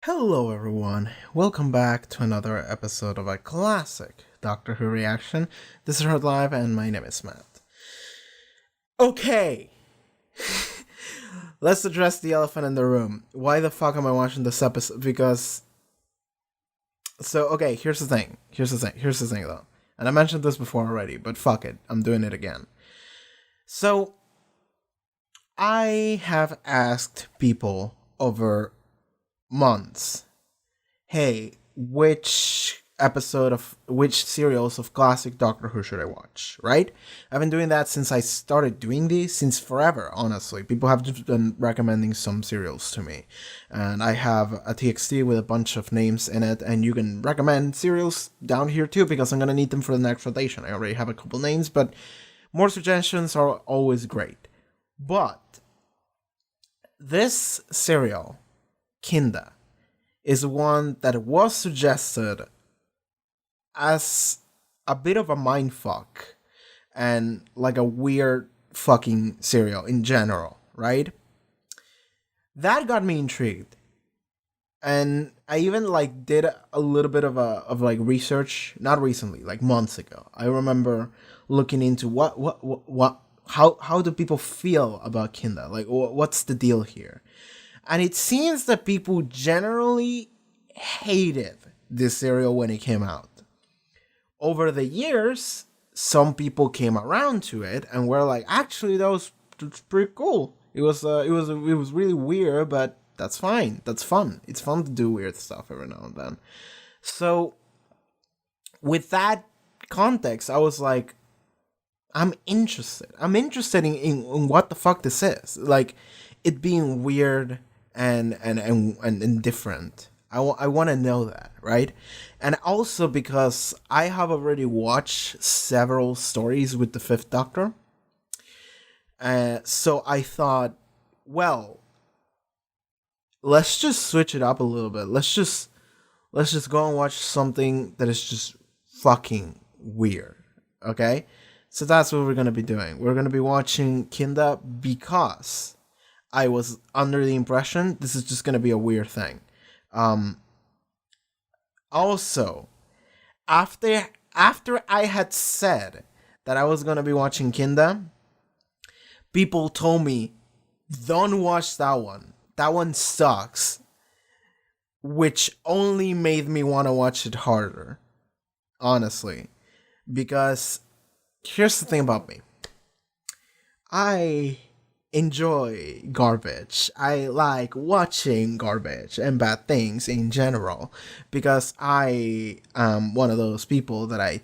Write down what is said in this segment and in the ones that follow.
Hello, everyone. Welcome back to another episode of a classic Doctor Who reaction. This is Heard Live, and my name is Matt. Okay, let's address the elephant in the room. Why the fuck am I watching this episode? Okay, here's the thing. Here's the thing, though. And I mentioned this before already, but fuck it. I'm doing it again. So, I have asked people over months, hey, which serials of classic Doctor Who should I watch, right? I've been doing that since I started doing these, since forever, honestly. People have just been recommending some serials to me. And I have a TXT with a bunch of names in it, and you can recommend serials down here too, because I'm gonna need them for the next rotation. I already have a couple names, but more suggestions are always great. But this serial, Kinda, is one that was suggested as a bit of a mindfuck and like a weird fucking serial in general, right? That got me intrigued. And I even like did a little bit of like research, not recently, like months ago. I remember looking into what how do people feel about Kinda? Like what's the deal here? And it seems that people generally hated this serial when it came out. Over the years, some people came around to it and were like, actually, that's pretty cool. It was really weird, but that's fine. That's fun. It's fun to do weird stuff every now and then. So, with that context, I was like, I'm interested. I'm interested in what the fuck this is. Like, it being weird and different. I want to know that, right? And also because I have already watched several stories with the Fifth Doctor. So I thought, well, let's just switch it up a little bit. Let's just go and watch something that is just fucking weird, okay? So that's what we're going to be doing. We're going to be watching Kinda because I was under the impression this is just gonna be a weird thing. Also, after I had said that I was gonna be watching Kinda, people told me, "Don't watch that one. That one sucks," which only made me want to watch it harder. Honestly, because here's the thing about me. I enjoy garbage. I like watching garbage and bad things in general because I am one of those people that I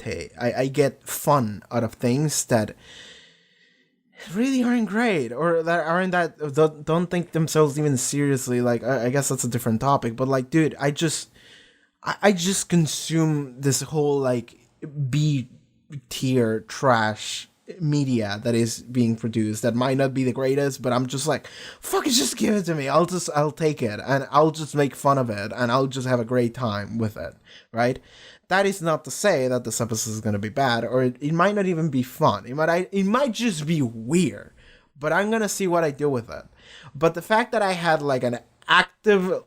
get fun out of things that really aren't great or that aren't that don't think themselves even seriously. Like I guess that's a different topic, but like, dude, I just consume this whole like B tier trash media that is being produced that might not be the greatest, but I'm just like, fuck it, just give it to me. I'll take it and I'll just make fun of it and I'll just have a great time with it, right? That is not to say that this episode is gonna be bad, or it might not even be fun. It might just be weird, but I'm gonna see what I do with it. But the fact that I had like an active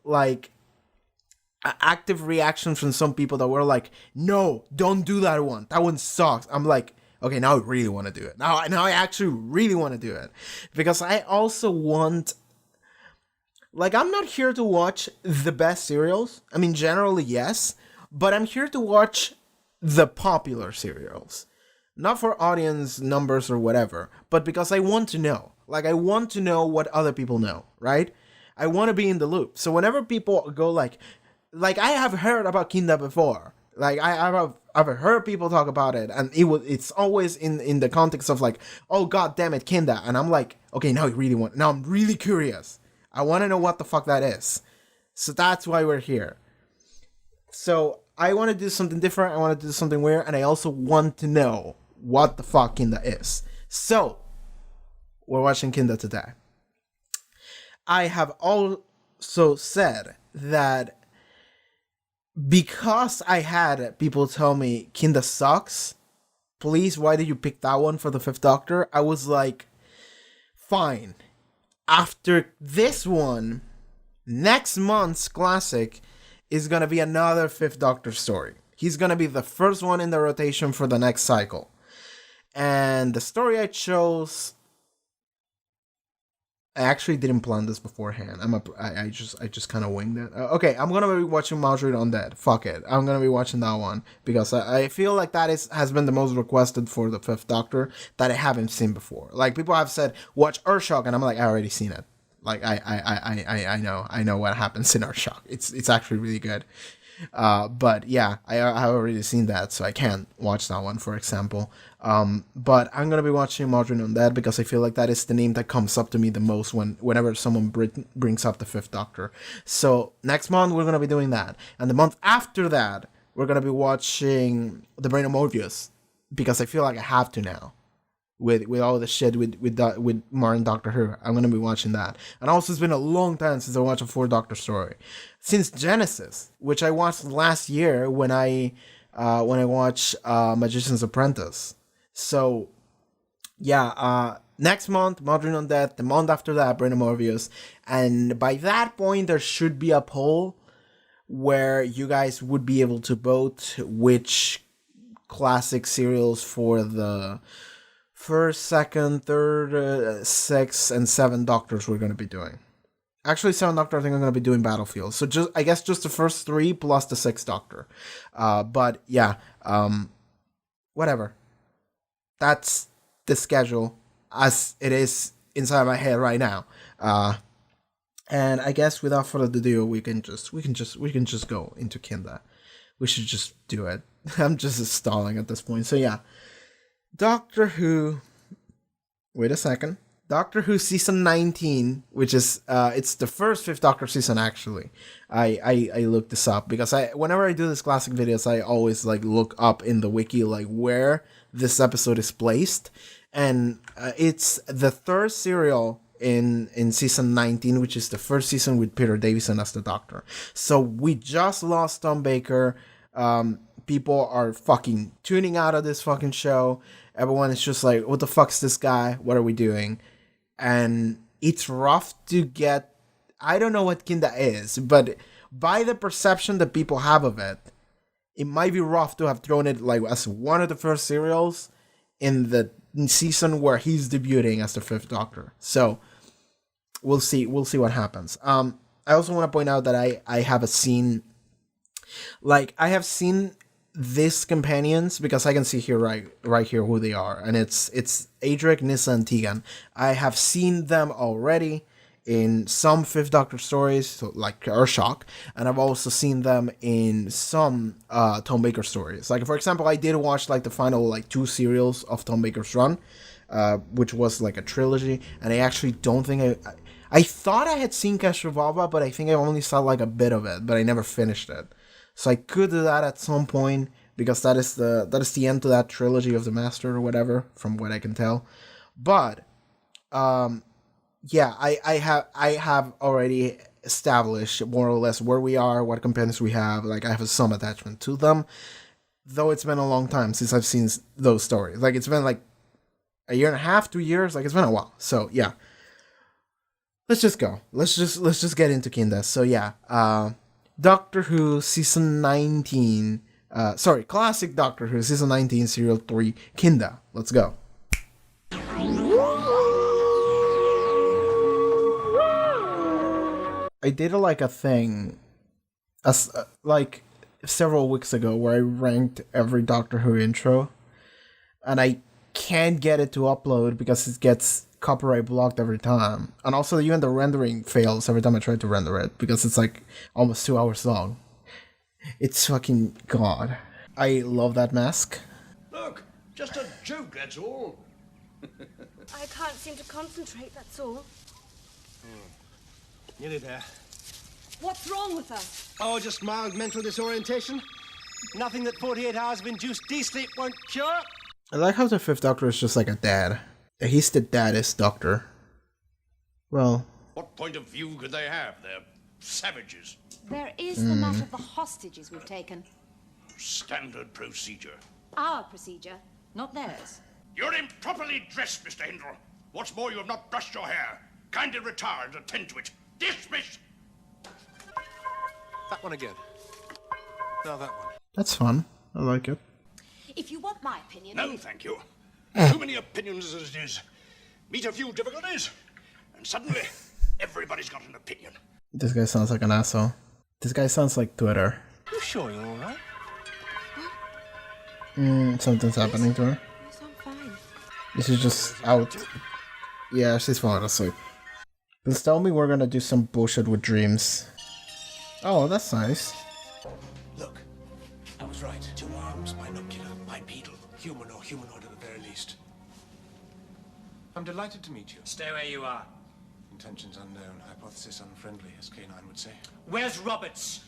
reaction from some people that were like, no, don't do that one. That one sucks. I'm like, okay, now I really want to do it. Now I actually really want to do it. Because I also want, like, I'm not here to watch the best serials. I mean, generally, yes. But I'm here to watch the popular serials. Not for audience numbers or whatever, but because I want to know. Like, I want to know what other people know, right? I want to be in the loop. So whenever people go like I have heard about Kinda before. Like I've heard people talk about it, and it's always in the context of like, oh god damn it, Kinda, and I'm like, okay, now I'm really curious. I want to know what the fuck that is. So that's why we're here. So I want to do something different. I want to do something weird, and I also want to know what the fuck Kinda is. So we're watching Kinda today. I have also said that because I had people tell me Kinda sucks, please, why did you pick that one for the Fifth Doctor? I was like, fine. After this one, Next month's classic is going to be another Fifth Doctor story. He's going to be the first one in the rotation for the next cycle. And the story I chose, I actually didn't plan this beforehand. I just kind of winged it. Okay, I'm gonna be watching Mildred Undead. Fuck it, I'm gonna be watching that one because I feel like that has been the most requested for the Fifth Doctor that I haven't seen before. Like people have said, watch Earthshock, and I'm like, I already seen it. Like I know what happens in Earthshock. It's actually really good. But yeah, I already seen that, so I can't watch that one, for example. But I'm gonna be watching Modern Undead because I feel like that is the name that comes up to me the most whenever someone brings up the Fifth Doctor. So next month we're gonna be doing that, and the month after that we're gonna be watching The Brain of Morbius because I feel like I have to now. With all the shit with modern Doctor Who, I'm gonna be watching that. And also, it's been a long time since I watched a Fourth Doctor story, since Genesis, which I watched last year when I watched Magician's Apprentice. So yeah, next month Modern Undead, the month after that Brain of Morbius, and by that point there should be a poll where you guys would be able to vote which classic serials for the first, second, third, sixth, and seventh Doctors we're going to be doing. Actually, seventh Doctor, I think I'm going to be doing Battlefield. So I guess just the first three plus the sixth Doctor. But yeah, whatever. That's the schedule as it is inside my head right now. And I guess without further ado, we can just go into Kinda. We should just do it. I'm just stalling at this point. So yeah. Doctor Who. Wait a second. Doctor Who season 19, which is it's the first Fifth Doctor season actually. I looked this up because whenever I do these classic videos, I always like look up in the wiki like where this episode is placed, and it's the third serial in season 19, which is the first season with Peter Davison as the Doctor. So we just lost Tom Baker. People are fucking tuning out of this fucking show. Everyone is just like, what the fuck's this guy? What are we doing? And it's rough to get... I don't know what Kinda is, but by the perception that people have of it, it might be rough to have thrown it like as one of the first serials in the season where he's debuting as the Fifth Doctor. So, we'll see what happens. I also want to point out that I have seen these companions because I can see here right here who they are, and it's Adric, Nyssa, and Tegan. I have seen them already in some Fifth Doctor stories, so like Earthshock, and I've also seen them in some Tom Baker stories. Like for example, I did watch like the final like 2 serials of Tom Baker's run, which was like a trilogy, and I actually don't think I thought I had seen Castrovalva, but I think I only saw like a bit of it, but I never finished it. So I could do that at some point because that is the end to that trilogy of the Master or whatever, from what I can tell. But yeah, I have already established more or less where we are, what companions we have. Like I have some attachment to them, though it's been a long time since I've seen those stories. Like it's been like a year and a half, 2 years. Like it's been a while. So yeah, let's just go. Let's just get into Kinda. So yeah, Doctor Who season 19. Classic Doctor Who season 19, serial 3, Kinda. Let's go. I did like a thing, like several weeks ago, where I ranked every Doctor Who intro, and I can't get it to upload because it gets copyright blocked every time, and also even the rendering fails every time I try to render it because it's like almost 2 hours long. It's fucking god. I love that mask. Look, just a joke, that's all. I can't seem to concentrate, that's all. Nearly there. What's wrong with her? Oh, just mild mental disorientation. Nothing that 48 hours of induced D-sleep won't cure. I like how the Fifth Doctor is just like a dad. He's the daddest Doctor. Well... What point of view could they have? They're savages. There is the matter of the hostages we've taken. Standard procedure. Our procedure, not theirs. You're improperly dressed, Mr. Hindle. What's more, you have not brushed your hair. Kindly retire and attend to it. Dismissed! That one again. Now that one. That's fun. I like it. If you want my opinion... No, thank you. Too many opinions as it is. Meet a few difficulties, and suddenly everybody's got an opinion. This guy sounds like an asshole. This guy sounds like Twitter. You sure you're all right? Something's happening to her. Yes, I'm fine. This is just out. Yeah, she's falling asleep. Please tell me we're gonna do some bullshit with dreams. Oh, that's nice. Look, I was right. 2 arms, binocular, bipedal, human or humanoid at the very least. I'm delighted to meet you. Stay where you are. Intentions unknown, hypothesis unfriendly, as K9 would say. Where's Roberts?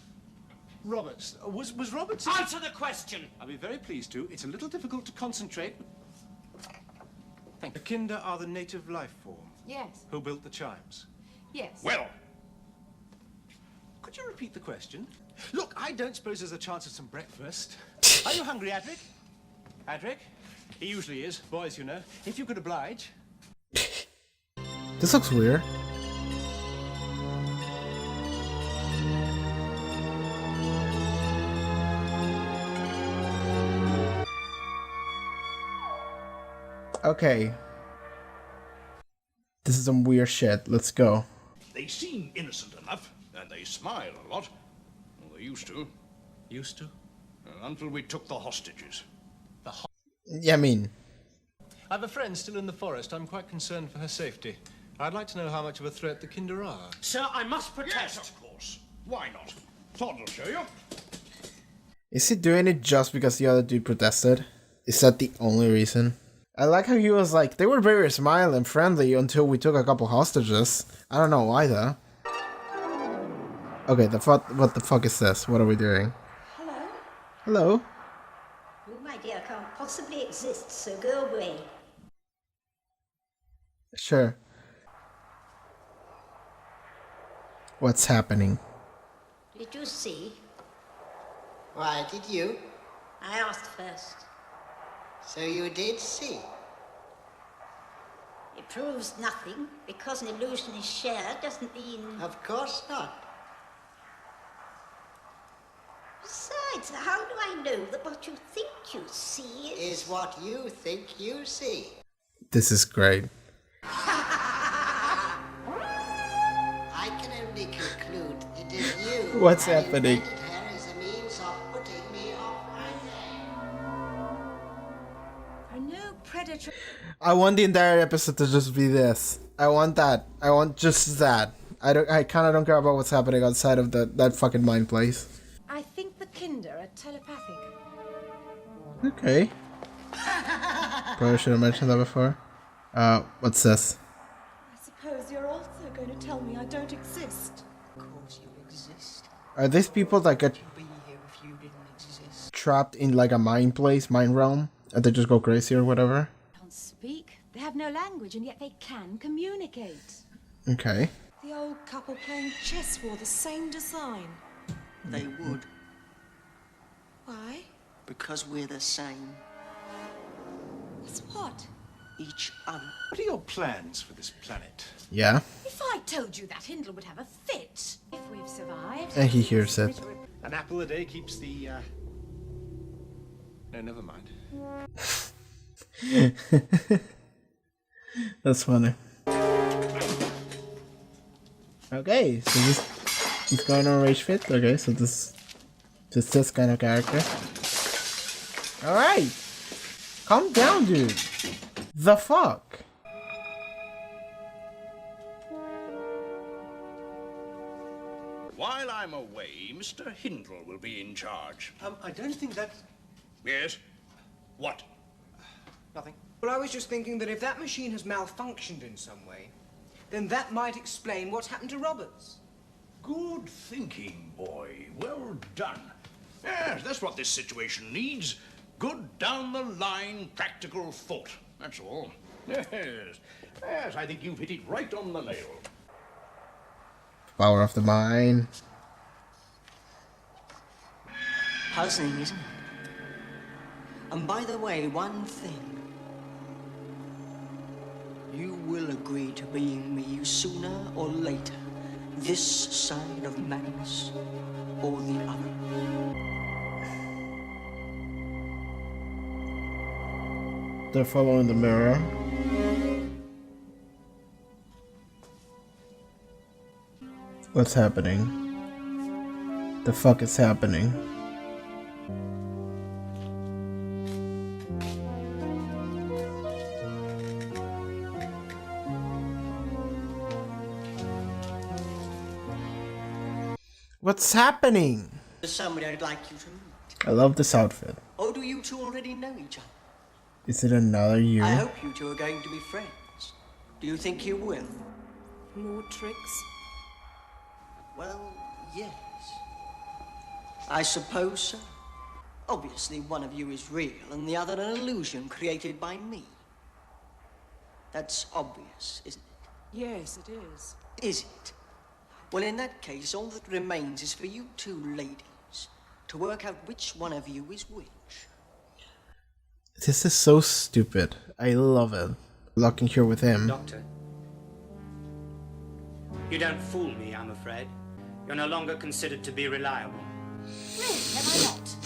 Roberts. Was Roberts... Answer the question! I'll be very pleased to. It's a little difficult to concentrate. Thank you. The Kinder are the native life form. Yes. Who built the chimes? Yes. Well, Could you repeat the question? Look, I don't suppose there's a chance of some breakfast. Are you hungry, Adric? Adric? He usually is. Boys, you know. If you could oblige. This looks weird. Okay. This is some weird shit. Let's go. they seem innocent enough, and they smile a lot. Well, they used to. Used to? Until we took the hostages. Yeah, I mean, I have a friend still in the forest. I'm quite concerned for her safety. I'd like to know how much of a threat the Kinder are. Sir, I must protest. Yes, of course. Why not? Todd will show you. is he doing it just because the other dude protested? Is that the only reason? I like how he was like, they were very smiling and friendly until we took a couple hostages. I don't know why though. Okay, what the fuck is this? What are we doing? Hello? Hello? You, my dear, can't possibly exist, so go away. Sure. What's happening? Did you see? Why, did you? I asked first. So you did see? It proves nothing. Because an illusion is shared doesn't mean... Of course not. Besides, how do I know that what you think you see is... Is what you think you see. This is great. I can only conclude it is you. What's that happening? invented her as a means of putting me off my game. There are no predatory... I want the entire episode to just be this. I want that. I want just that. I kind of don't care about what's happening outside of that fucking mind place. I think the Kinder are telepathic. Okay. Probably should have mentioned that before. What's this? I suppose you're also going to tell me I don't exist. Of course you exist. Are these people that get Be here if you didn't exist. trapped in like a mind place, mind realm, and they just go crazy or whatever? They can't speak. They have no language, and yet they can communicate. Okay. The old couple playing chess wore the same design. They would, Why? because we're the same. That's what? Each other. What are your plans for this planet? Yeah. If I told you that, Hindle would have a fit. If we've survived... And he hears it. An apple a day keeps the, No, never mind. That's funny. Okay, so this is going on Rage Fit. Okay, so this kind of character. Alright. Calm down, dude. The fuck? While I'm away, Mr. Hindle will be in charge. I don't think that... Yes? What? Nothing. Well, I was just thinking that if that machine has malfunctioned in some way, then that might explain what's happened to Roberts. Good thinking, boy. Well done. Yes, that's what this situation needs. Good down-the-line practical thought. That's all. Yes. Yes, I think you've hit it right on the nail. Power of the mind. Puzzling, isn't it? And by the way, one thing. You will agree to being me sooner or later, this side of madness. or the other. They're following the mirror. What's happening? The fuck is happening? What's happening? There's somebody I'd like you to meet. I love this outfit. Or do you two already know each other? Is it another year? I hope you two are going to be friends. Do you think you will? More tricks? Well, yes. I suppose so. Obviously, one of you is real and the other an illusion created by me. That's obvious, isn't it? Yes, it is. Is it? Well, in that case, all that remains is for you two ladies to work out which one of you is which. This is so stupid. I love it. Locking here with him. Doctor, you don't fool me, I'm afraid. You're no longer considered to be reliable. Really, am I not?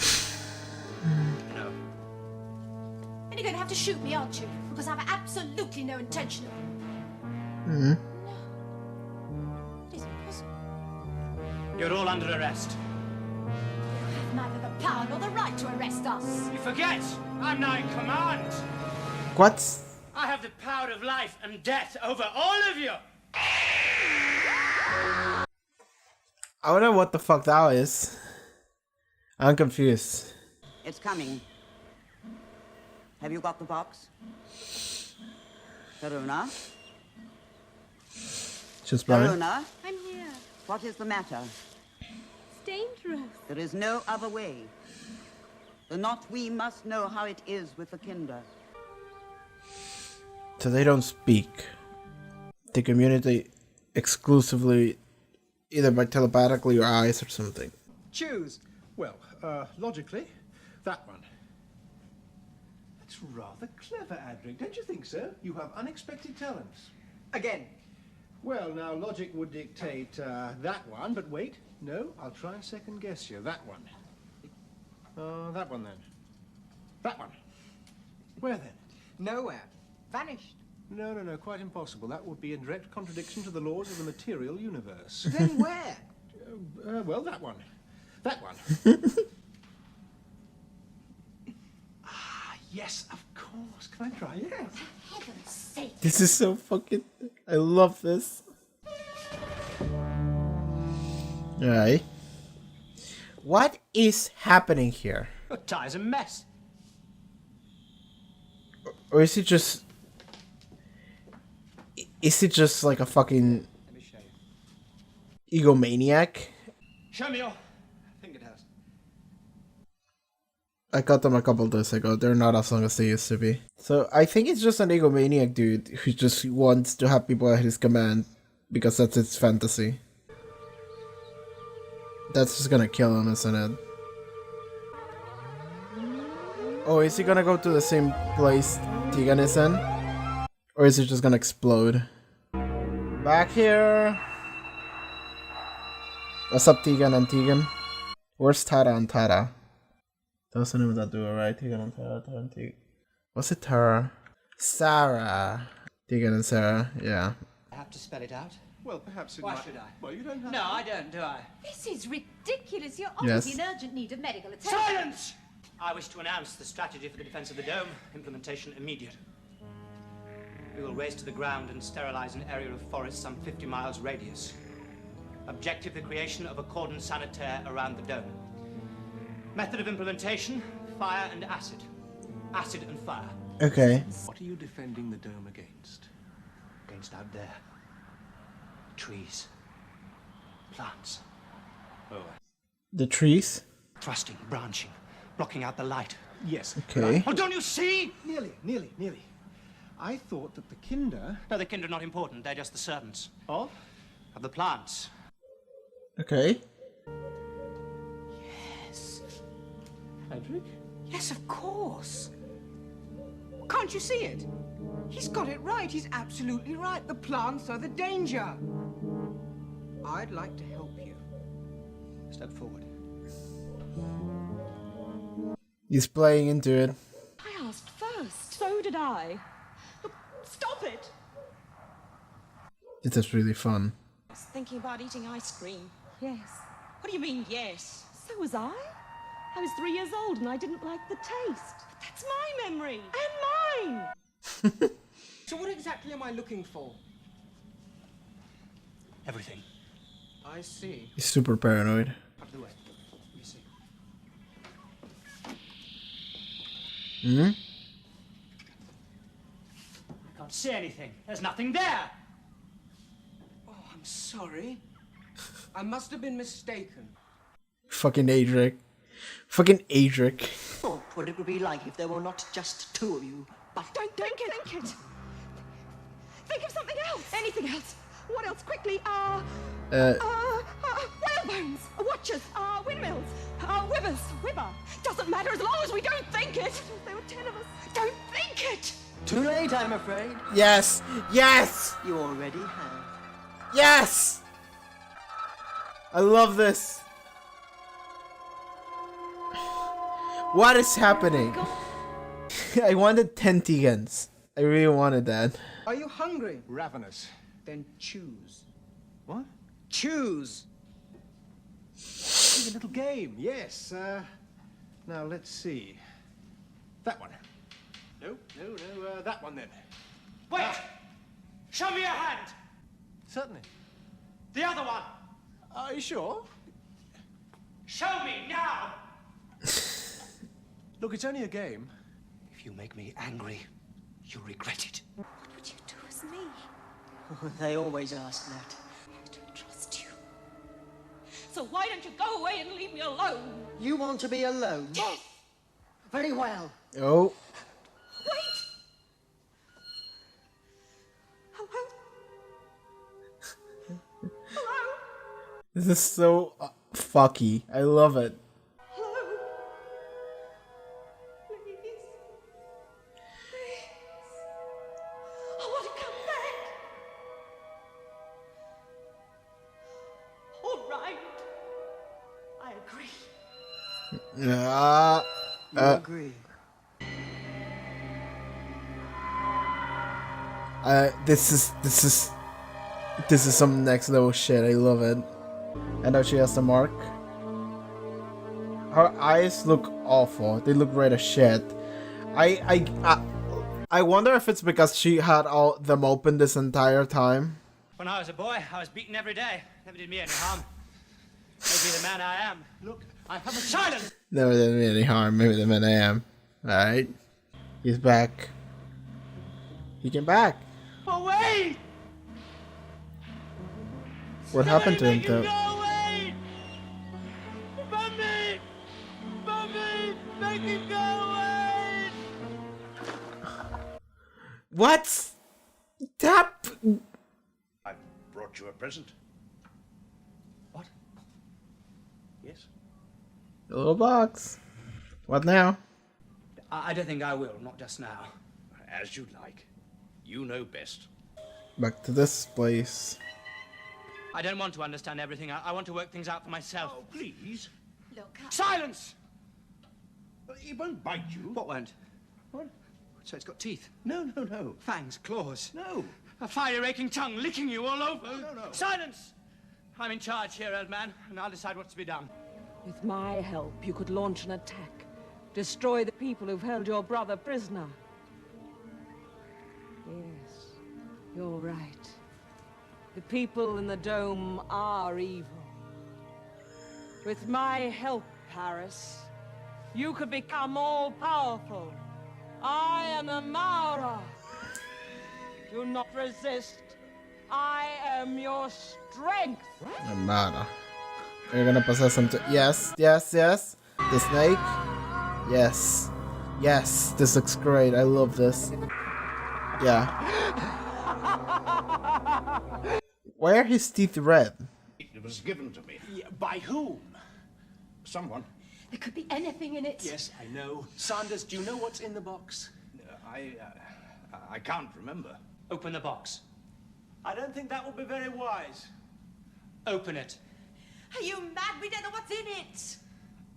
No. And you're going to have to shoot me, aren't you? Because I've absolutely no intention of... Hmm. No. It isn't possible. You're all under arrest. You have neither the power nor the right to arrest us. You forget, I'm now in command. What? I have the power of life and death over all of you. I wonder what the fuck that is. I'm confused. It's coming. Have you got the box? Karuna? She's blind. Karuna, I'm here. what is the matter? It's dangerous. There is no other way. The Not We must know how it is with the Kinder. So they don't speak. They communicate exclusively either by telepathically or eyes or something. Choose. Well, logically, that one. That's rather clever, Adric, don't you think so? You have unexpected talents. Again. Well, now, logic would dictate that one, but wait. No, I'll try and second guess you. That one. That one, then. That one. Where, then? Nowhere. Vanished. No, quite impossible. That would be in direct contradiction to the laws of the material universe. Then where? Well, that one. That one. Yes, of course. Can I try? Yes. For heaven's sake. This is so fucking... I love this. Alright. What is happening here? Your tie's a mess. Or is it just... Is it just like a fucking... Let me show you. egomaniac? Show me your fingernails. I got them a couple days ago. They're not as long as they used to be. So I think it's just an egomaniac dude who just wants to have people at his command because that's his fantasy. That's just gonna kill him, isn't it? Oh, is he gonna go to the same place Tegan is in? Or is it just gonna explode? Back here. What's up, Tegan and Tegan? Where's Tara and Tara? That was the name of that duo, right? Tegan and Tara, Tara and Tegan. What's it, Tara? Sarah. Tegan and Sarah, yeah. I have to spell it out. Well, perhaps it Why might... should I? Well, you don't have No, to. I don't, do I? This is ridiculous. You're Yes. obviously in urgent need of medical attention. Silence! I wish to announce the strategy for the defense of the dome. Implementation immediate. We will race to the ground and sterilize an area of forest some 50 miles radius. Objective, the creation of a cordon sanitaire around the dome. Method of implementation, fire and acid. Acid and fire. Okay. What are you defending the dome against? Against out there. Trees. Plants. Oh, The trees? Thrusting, branching, blocking out the light. yes. Okay. Oh, don't you see? Nearly. I thought that the Kinder... No, the kind are not important. They're just the servants Of? of the plants. Okay. Yes. Adric? Yes, of course. Can't you see it? He's got it right. He's absolutely right. The plants are the danger. I'd like to help you. Step forward. He's playing into it. I asked first. So did I. Look, stop it! It is really fun. I was thinking about eating ice cream. Yes. What do you mean, yes? So was I. I was 3 years old and I didn't like the taste. But that's my memory. And mine! So what exactly am I looking for? Everything. I see. He's super paranoid. Out of the way. Let me see. Hmm? I can't see anything. There's nothing there. Oh, I'm sorry. I must have been mistaken. Fucking Adric. Fucking Adric. Thought what it would be like if there were not just two of you, but... Don't think it. Think of something else. Anything else. What else? Quickly. Whalebones. Watches. Windmills. Wibber. Doesn't matter as long as we don't think it. There were 10 of us. Don't think it. Too late, I'm afraid. Yes! Yes! You already have. Yes! I love this. What is happening? I wanted 10 Tegans. I really wanted that. Are you hungry? Ravenous. Then choose. What? Choose. A little game, yes. Now, let's see. That one. No, that one then. Wait! Show me your hand! Certainly. The other one! Are you sure? Show me now! Look, it's only a game. If you make me angry, you'll regret it. What would you do with me? They always ask that. I don't trust you. So why don't you go away and leave me alone? You want to be alone? Yes. Very well. Oh. Wait. Hello? Hello? This is so fucky. I love it. Hello? Please. Please. I want to come back. All right. I agree. You agree? This is some next level shit. I love it. And now she has the mark. Her eyes look awful. They look red as shit. I wonder if it's because she had all them open this entire time. When I was a boy, I was beaten every day. Never did me any harm. Maybe the man I am. Look, I haven't... Silence! Never did me any harm. Maybe the man I am. Alright. He's back. He came back. Oh, wait! What happened to him though? Go away! Mummy! Mummy! Make him go away! What? Tap. I've brought you a present. What? Yes? A little box. What now? I don't think I will, not just now. As you like. You know best. Back to this place. I don't want to understand everything. I want to work things out for myself. Oh, please. Look, Silence! It won't bite you. What won't? What? So it's got teeth. No. Fangs, claws. No. A fiery raking tongue licking you all over. No. Silence! I'm in charge here, old man, and I'll decide what's to be done. With my help, you could launch an attack. Destroy the people who've held your brother prisoner. Yes, you're right. The people in the dome are evil. With my help, Paris, you could become all powerful. I am a Mara. Do not resist. I am your strength. Amara. Are you gonna possess him to... Yes. The snake. Yes. This looks great. I love this. Yeah. Why are his teeth red? It was given to me. Yeah, by whom? Someone. there could be anything in it. Yes, I know. Sanders, do you know what's in the box? I can't remember. Open the box. I don't think that would be very wise. Open it. Are you mad? We don't know what's in it.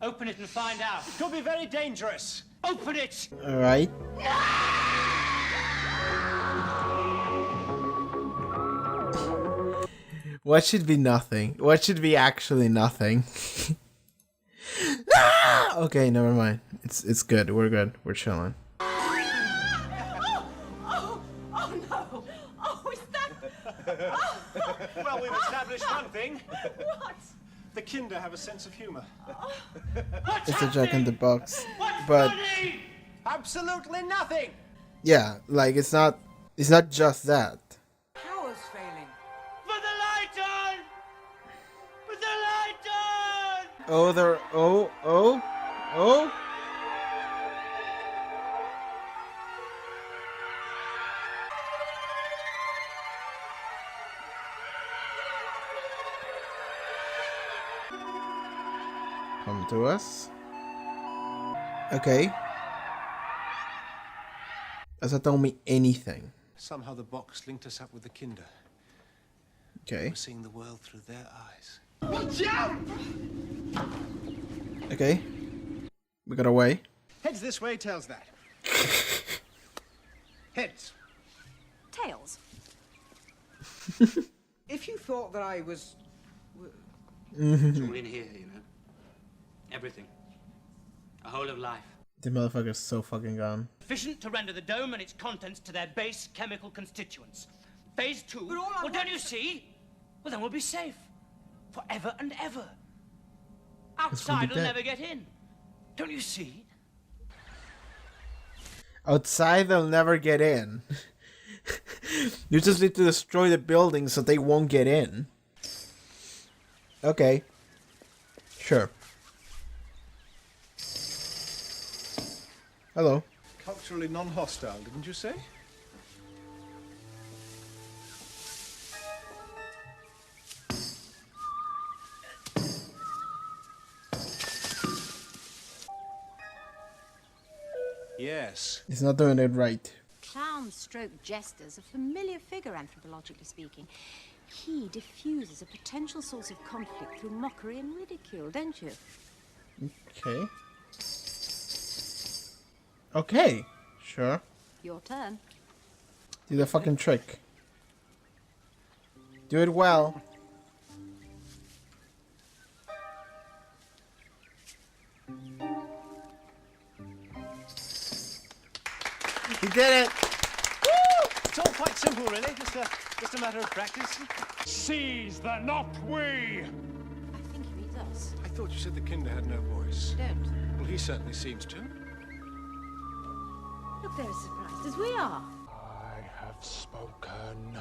Open it and find out. It could be very dangerous. Open it! Alright. What should be nothing? What should be actually nothing? Okay, never mind. It's good. We're good. We're chilling. Oh no! Oh, is that... Well, we've established one thing. What? The Kinder have a sense of humor. It's a Jack in the Box, but Absolutely nothing. yeah, like it's not just that. Power's failing. Put the light on! Put the light on! Oh, there. Oh. Come to us. Okay. Doesn't tell me anything. Somehow the box linked us up with the Kinder. Okay. We're seeing the world through their eyes. Watch out! Okay. We got away. Heads this way tells that. Heads. Tails. If you thought that I was... It's all in here, you know. Everything. A whole of life. The motherfucker's so fucking gone. Sufficient to render the dome and its contents to their base chemical constituents. Phase 2. But all I Well, don't want- you see? Well, then we'll be safe. Forever and ever. Outside will dead. never get in. Don't you see? Outside, they'll never get in. You just need to destroy the building so they won't get in. Okay. Sure. Hello. Culturally non-hostile, didn't you say? Yes. He's not doing it right. Clown stroke jester's a familiar figure, anthropologically speaking. He diffuses a potential source of conflict through mockery and ridicule, don't you? Okay. Okay. Sure. Your turn. Do the fucking trick. Do it well. He did it! It's all quite simple, really. Just a matter of practice. Seize the not we! I think he means us. I thought you said the Kinder had no voice. Don't. Well, he certainly seems to. Look, they're as surprised as we are. I have spoken.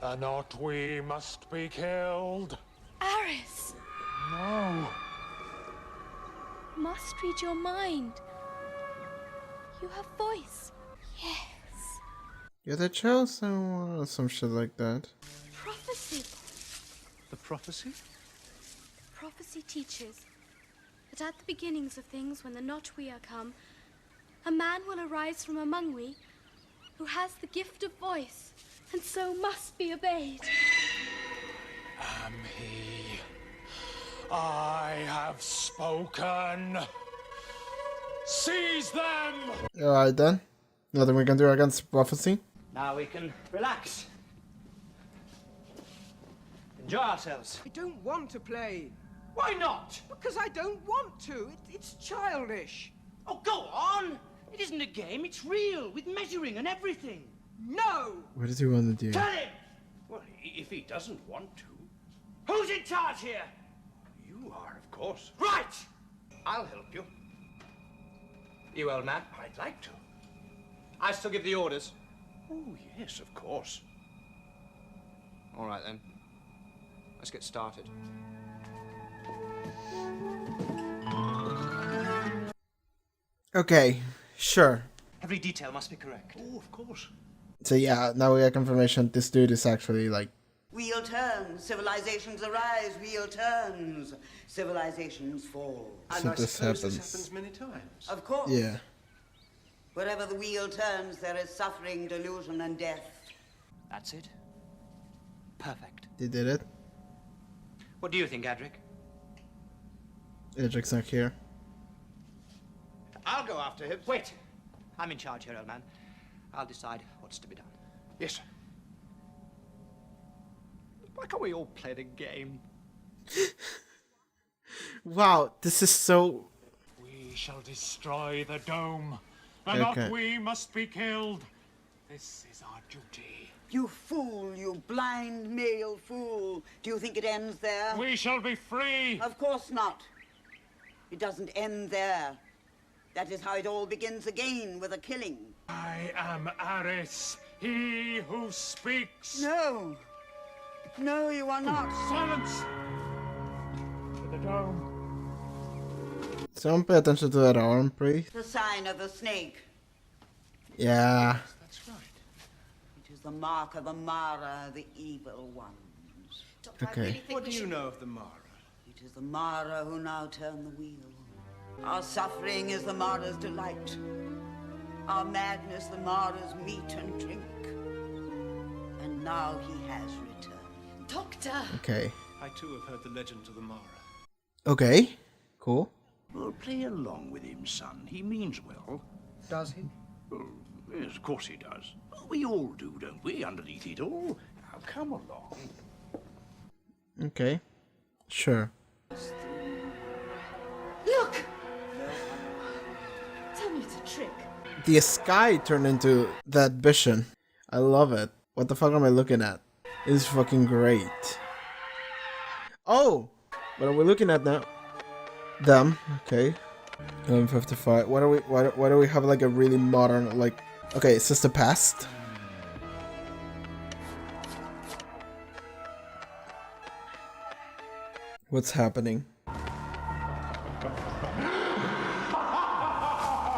The not we must be killed. Aris No. must read your mind. You have voice. Yes. You're the chosen one or some shit like that. Prophecy. The prophecy? Prophecy teaches that at the beginnings of things, when the not we are come, a man will arise from among we who has the gift of voice, and so must be obeyed. Am he? I have spoken. Seize them! Alright then. Nothing we can do against prophecy. Now we can relax. Enjoy ourselves. I don't want to play. Why not? Because I don't want to. It's childish. Oh, go on! It isn't a game, it's real, with measuring and everything. No! What does he want to do? Tell him! Well, if he doesn't want to. Who's in charge here? You are, of course. Right! I'll help you. You, old man. I'd like to. I still give the orders. Oh, yes, of course. All right, then. Let's get started. Okay, sure. Every detail must be correct. Oh, of course. So yeah, now we have confirmation this dude is actually like... Wheel turns, civilizations arise, wheel turns, civilizations fall. So And I this suppose happens. this happens many times. Of course. Yeah. Wherever the wheel turns, there is suffering, delusion, and death. That's it. Perfect. They did it. What do you think, Adric? Edric's not here. I'll go after him. Wait! I'm in charge here, old man. I'll decide what's to be done. Yes, sir. Why can't we all play the game? Wow, this is so... We shall destroy the dome. The Okay. Notwe must be killed. This is our duty. You fool, you blind male fool. Do you think it ends there? We shall be free. Of course not. It doesn't end there. That is how it all begins again, with a killing. I am Aris, he who speaks. No. No, you are not. Silence! To the dome. Someone pay attention to that arm, please. The sign of the snake. Yeah. That's right. It is the mark of the Mara, the evil ones. Okay. What do you know of the Mara? It is the Mara who now turn the wheel. Our suffering is the Mara's delight. Our madness the Mara's meat and drink. And now he has returned. Doctor! Okay. I too have heard the legend of the Mara. Okay. Cool. Well, play along with him, son. He means well. Does he? Oh, yes, of course he does. We all do, don't we, underneath it all? Now, come along. Okay. Sure. Look! Tell me it's a trick. The sky turned into that vision. I love it. What the fuck am I looking at? It's fucking great. Oh! What are we looking at now? Them. Okay. 11:55. Why do we have like a really modern, like... Okay, it's just the past. What's happening?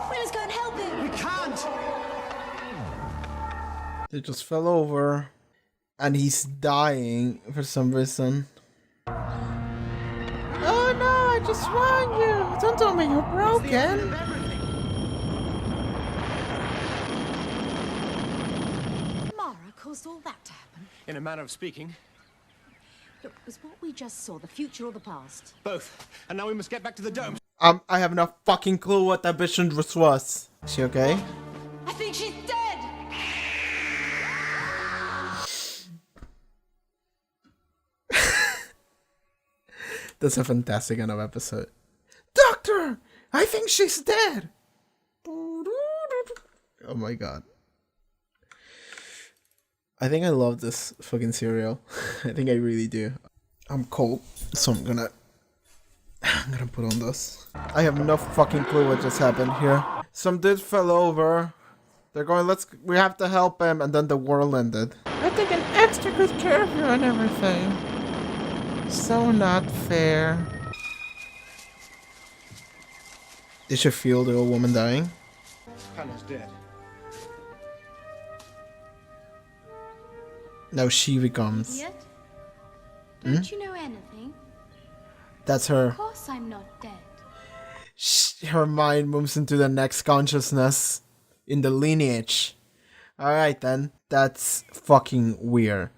Let's go and help him! We can't! They just fell over. And he's dying for some reason. Oh no, I just wronged you! Don't tell me you're broken! Mara caused all that to happen. In a manner of speaking, Look, was what we just saw the future or the past? both. And now we must get back to the dome. I have no fucking clue what that vision was. Is she okay? I think she's dead! That's a fantastic end of episode. Doctor! I think she's dead! Oh my god. I think I love this fucking serial. I think I really do. I'm cold, so I'm gonna put on this. I have no fucking clue what just happened here. Some dude fell over. They're going, we have to help him, and then the world ended. I take an extra good care of you and everything. So not fair. Did you feel the old woman dying? Hannah's dead. Now she becomes. Idiot? Don't you know anything? That's her. Of course I'm not dead. Her mind moves into the next consciousness in the lineage. Alright then. That's fucking weird.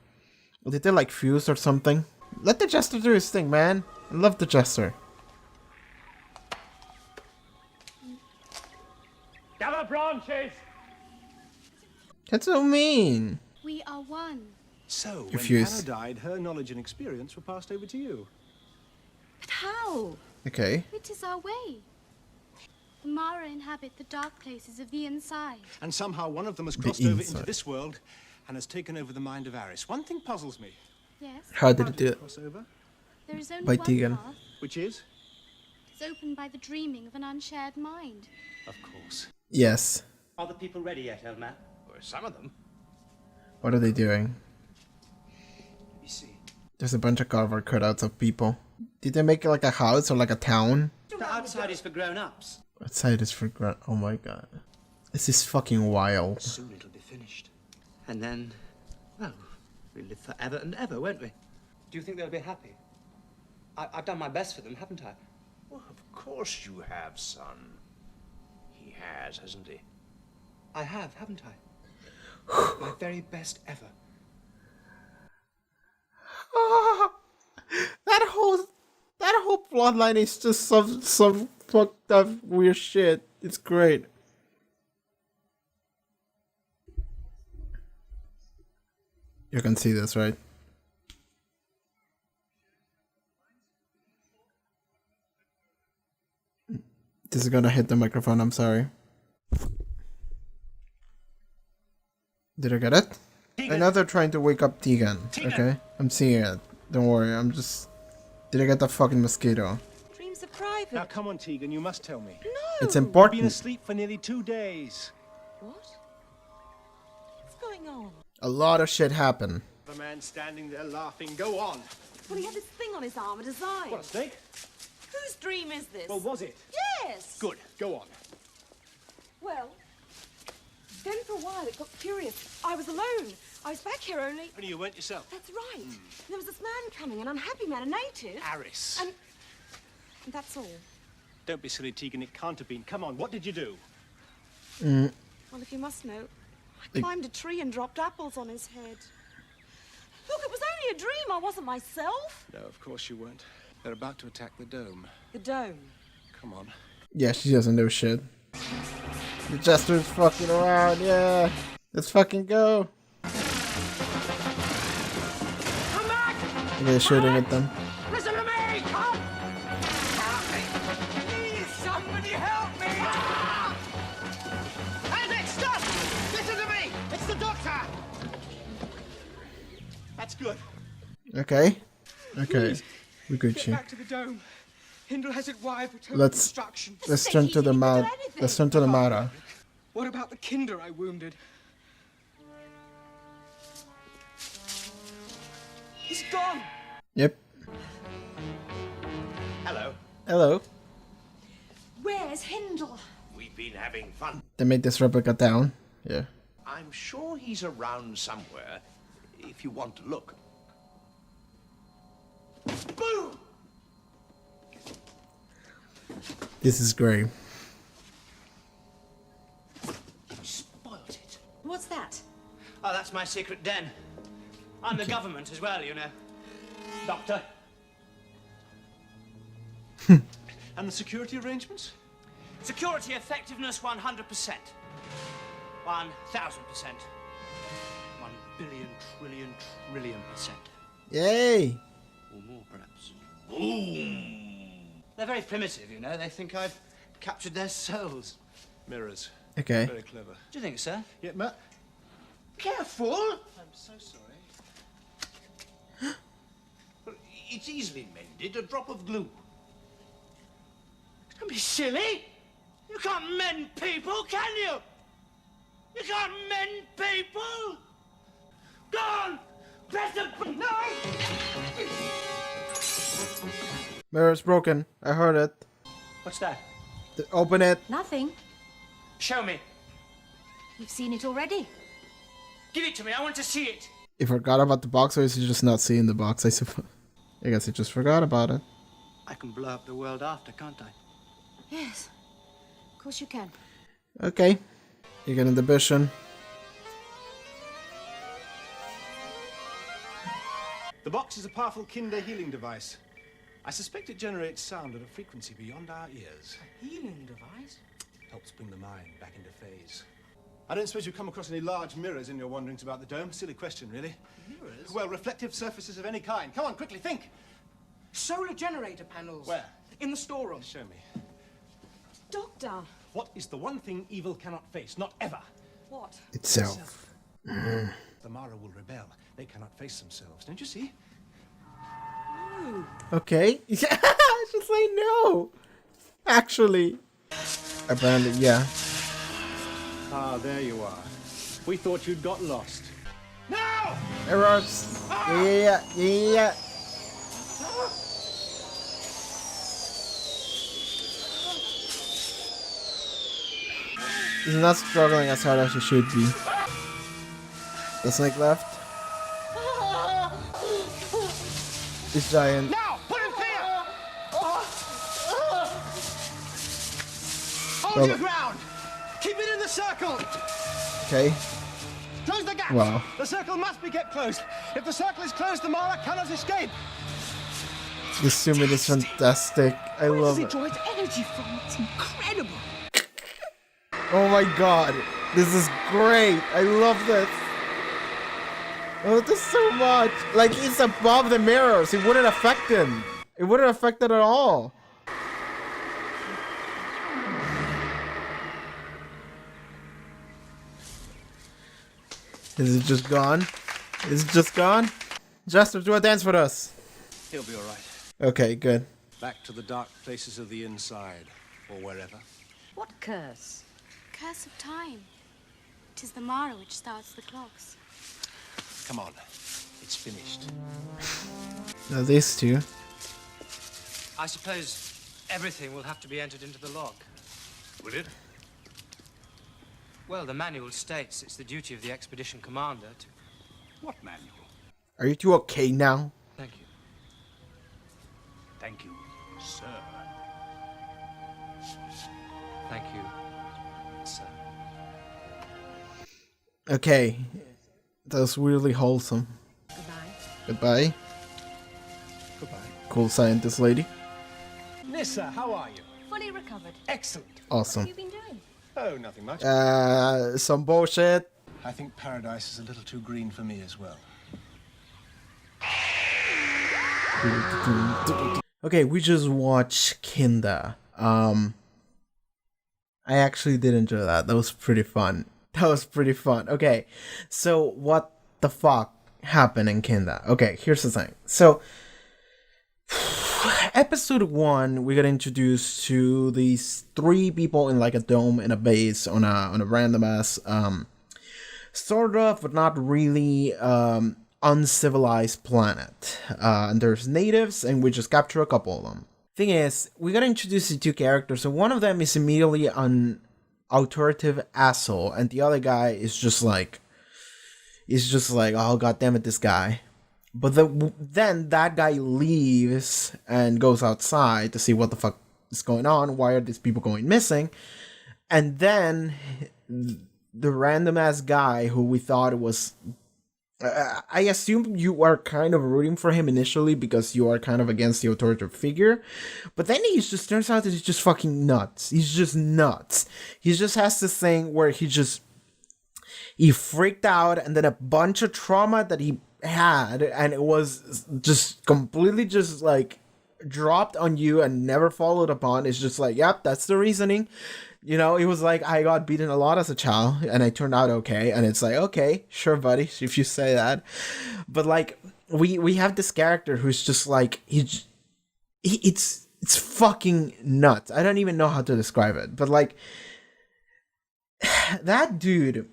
Did they like fuse or something? Let the jester do his thing, man. I love the jester. Gather branches! That's so mean. We are one. So, when Refuse. Hannah died, her knowledge and experience were passed over to you. But how? Okay. It is our way. The Mara inhabit the dark places of the inside. And somehow one of them has The crossed over into inside. this world and has taken over the mind of Aris. One thing puzzles me. Yes? How did it do it? Crossover? There is only By one Tegan. path. Which is? It's opened by the dreaming of an unshared mind. Of course. Yes. Are the people ready yet, old man? Well, some of them. What are they doing? Let me see. There's a bunch of cardboard cutouts of people. Did they make it like a house or like a town? The outside is for grown-ups. Outside is for oh my god. This is fucking wild. Soon it'll be finished. And then, well, we'll live forever and ever, won't we? Do you think they'll be happy? I've done my best for them, haven't I? Well, of course you have, son. He has, hasn't he? I have, haven't I? My very best ever. Ah, that whole plotline is just some fucked up weird shit. It's great. You can see this, right? This is gonna hit the microphone, I'm sorry. Did I get it? Tegan. I know they're trying to wake up Tegan, Tegan. okay? I'm seeing it. Don't worry, I'm just... Did I get the fucking mosquito? Dreams are private. Now, come on, Tegan, you must tell me. No! It's You've been important. asleep for nearly 2 days. What? What's going on? A lot of shit happened. The man standing there laughing. Go on. Well, he had this thing on his arm, a design. What, a snake? Whose dream is this? Well, was it? Yes! Good. Go on. Well, then for a while it got curious. I was alone. I was back here only... Only you weren't yourself. That's right. There was this man coming, an unhappy man, a native. Aris. And that's all. Don't be silly, Tegan. It can't have been. Come on, what did you do? Well, if you must know, I climbed a tree and dropped apples on his head. Look, it was only a dream. I wasn't myself. No, of course you weren't. They're about to attack the dome. The dome. Come on. Yeah, she doesn't know shit. The Jester's fucking around, yeah. Let's fucking go. Come back! They're shooting at them. Listen to me! Come! Help me! Please, somebody help me! Alex, stop! Listen to me! It's the doctor! That's good. Okay. Okay. We Get Gucci. back to the dome. Hindle has it wired for total Let's destruction. turn to the Let's turn to the Mara. What about the Kinder I wounded? He's gone. Yep. Hello. Hello. Where's Hindle? We've been having fun. They made this replica down. Yeah. I'm sure he's around somewhere, if you want to look. Boom! This is great. Spoiled it. What's that? Oh, that's my secret den. I'm the government as well, you know. Doctor. And the security arrangements? Security effectiveness 100%. 1,000%. 1 billion, trillion, trillion%. Yay! Or more, perhaps. Boom! They're very primitive, you know. They think I've captured their souls. Mirrors. Okay. Very clever. Do you think so? Yeah, Matt. Careful! I'm so sorry. Well, it's easily mended, a drop of glue. Don't be silly! You can't mend people, can you? You can't mend people! Go on! Press the button! No! Mirror's broken. I heard it. What's that? Open it. Nothing. Show me. You've seen it already. Give it to me, I want to see it. He forgot about the box, or is he just not seeing the box? I suppose. I guess he just forgot about it. I can blow up the world after, can't I? Yes. Of course you can. Okay. You get in the vision. The box is a powerful Kinder healing device. I suspect it generates sound at a frequency beyond our ears. Healing device? Helps bring the mind back into phase. I don't suppose you've come across any large mirrors in your wanderings about the dome? Silly question, really. Mirrors? Well, reflective surfaces of any kind. Come on, quickly, think. Solar generator panels. Where? In the storeroom. Show me. Doctor. What is the one thing evil cannot face? Not ever. What? Itself. The Mara will rebel. They cannot face themselves. Don't you see? Okay. Yeah, just say no. Actually. Apparently, yeah. Ah, there you are. We thought you'd got lost. Now! Errors. Yeah. He's not struggling as hard as he should be. The snake left. This giant. Now, put him clear! Hold your ground! Keep it in the circle! Okay. Close the gap! Wow. The circle must be kept closed. If the circle is closed, the Mara cannot escape. The summit is fantastic. I Where does love it it. draw its energy from? It's incredible. Oh my god. This is great. I love this. I love this so much. Like, it's above the mirrors. It wouldn't affect him. It wouldn't affect it at all. Is it just gone? Is it just gone? Jester, do a dance for us. He'll be all right. Okay, good. Back to the dark places of the inside, or wherever. What curse? Curse of time. 'Tis the Mara which starts the clocks. Come on, it's finished. Now these two. I suppose everything will have to be entered into the log. Will it? Well, the manual states it's the duty of the expedition commander to... What manual? Are you two okay now? Thank you. Thank you, sir. Thank you, sir. Okay. That was really wholesome. Goodbye. Goodbye. Goodbye. Cool scientist lady. Nissa, how are you? Fully recovered. Excellent. Awesome. What have you been doing? Oh, nothing much. Some bullshit. I think paradise is a little too green for me as well. Okay, we just watched Kinda. I actually did enjoy that. That was pretty fun. Okay, so what the fuck happened in Kinda? Okay, here's the thing. So, episode 1, we got introduced to these 3 people in like a dome in a base on a random ass, sort of, but not really, uncivilized planet. And there's natives, and we just capture a couple of them. Thing is, we got introduced to 2 characters, and one of them is immediately an authoritative asshole, and the other guy is just like, oh god damn it, this guy. But then that guy leaves and goes outside to see what the fuck is going on. Why are these people going missing? And then the random ass guy who we thought was, I assume you are kind of rooting for him initially because you are kind of against the authoritative figure. But then he just turns out that he's just fucking nuts. He's just nuts. He just has this thing where he freaked out, and then a bunch of trauma that he had, and it was just completely just like dropped on you and never followed upon. It's just like, yep, that's the reasoning. You know, it was like, I got beaten a lot as a child and I turned out okay. And it's like, okay, sure, buddy, if you say that. But like, we have this character who's just like, it's fucking nuts. I don't even know how to describe it, but like, that dude